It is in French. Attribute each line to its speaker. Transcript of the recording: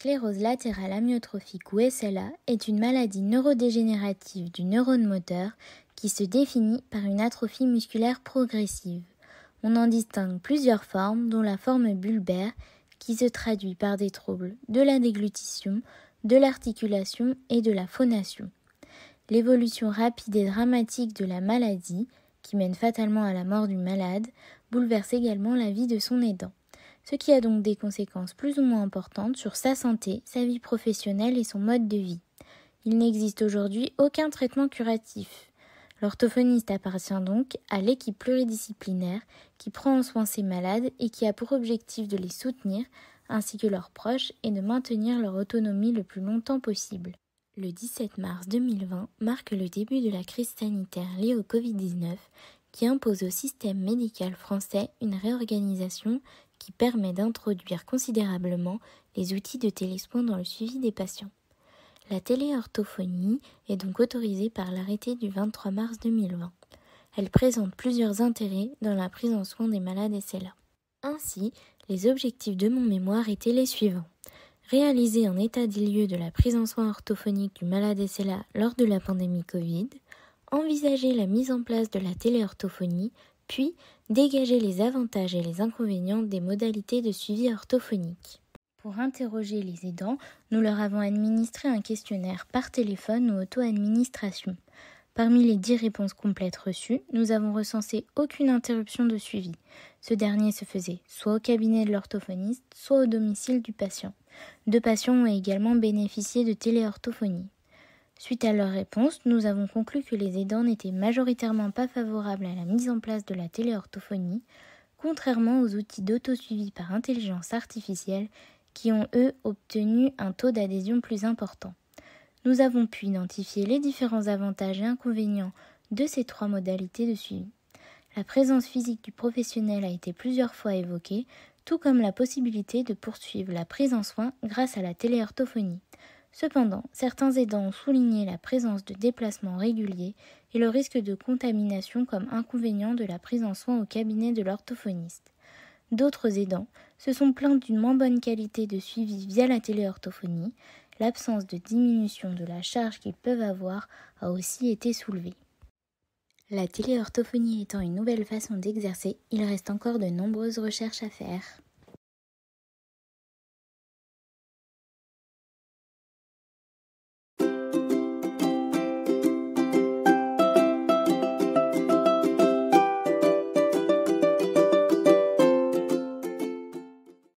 Speaker 1: sclérose latérale amyotrophique ou SLA est une maladie neurodégénérative du neurone moteur qui se définit par une atrophie musculaire progressive. On en distingue plusieurs formes, dont la forme bulbaire qui se traduit par des troubles de la déglutition, de l'articulation et de la phonation. L'évolution rapide et dramatique de la maladie, qui mène fatalement à la mort du malade, bouleverse également la vie de son aidant, ce qui a donc des conséquences plus ou moins importantes sur sa santé, sa vie professionnelle et son mode de vie. Il n'existe aujourd'hui aucun traitement curatif. L'orthophoniste appartient donc à l'équipe pluridisciplinaire qui prend en soin ces malades et qui a pour objectif de les soutenir, ainsi que leurs proches, et de maintenir leur autonomie le plus longtemps possible. Le 17 mars 2020 marque le début de la crise sanitaire liée au Covid-19 qui impose au système médical français une réorganisation qui permet d'introduire considérablement les outils de télésoins dans le suivi des patients. La téléorthophonie est donc autorisée par l'arrêté du 23 mars 2020. Elle présente plusieurs intérêts dans la prise en soin des malades SLA. Ainsi, les objectifs de mon mémoire étaient les suivants. Réaliser un état des lieux de la prise en soin orthophonique du malade SLA lors de la pandémie Covid, envisager la mise en place de la téléorthophonie, puis dégager les avantages et les inconvénients des modalités de suivi orthophonique. Pour interroger les aidants, nous leur avons administré un questionnaire par téléphone ou auto-administration. Parmi les 10 réponses complètes reçues, nous avons recensé aucune interruption de suivi. Ce dernier se faisait soit au cabinet de l'orthophoniste, soit au domicile du patient. 2 patients ont également bénéficié de téléorthophonie. Suite à leurs réponses, nous avons conclu que les aidants n'étaient majoritairement pas favorables à la mise en place de la téléorthophonie, contrairement aux outils d'autosuivi par intelligence artificielle qui ont, eux, obtenu un taux d'adhésion plus important. Nous avons pu identifier les différents avantages et inconvénients de ces 3 modalités de suivi. La présence physique du professionnel a été plusieurs fois évoquée, tout comme la possibilité de poursuivre la prise en soin grâce à la téléorthophonie. Cependant, certains aidants ont souligné la présence de déplacements réguliers et le risque de contamination comme inconvénient de la prise en soin au cabinet de l'orthophoniste. D'autres aidants se sont plaints d'une moins bonne qualité de suivi via la téléorthophonie. L'absence de diminution de la charge qu'ils peuvent avoir a aussi été soulevée. La téléorthophonie étant une nouvelle façon d'exercer, il reste encore de nombreuses recherches à faire.